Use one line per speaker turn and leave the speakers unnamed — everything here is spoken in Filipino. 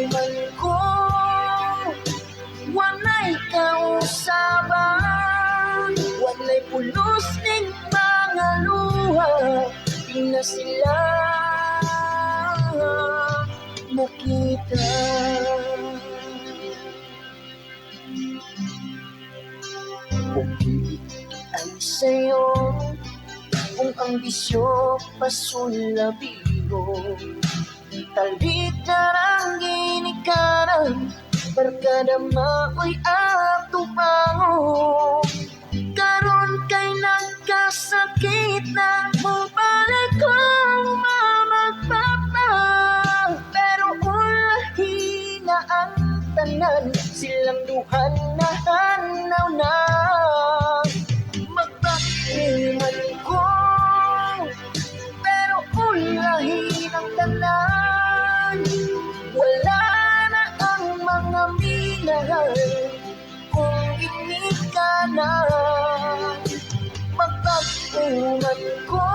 man ko, wanay kausaban, wanay pulos ning mga luha, di na sila nakita. Okay ay sa'yo kung ang bisyo pasulabiro, talit narang ikaran, barkada maoy atong pango. Karon kay nagkasakit na, mubalik kong mamagpapa, pero ulahi na ang tanan, silang duhan na hanaw na. Magpakiman ko, pero ulahi ng tanan, wala na ang mga minahal kung hindi ka na. Magpakiman ko,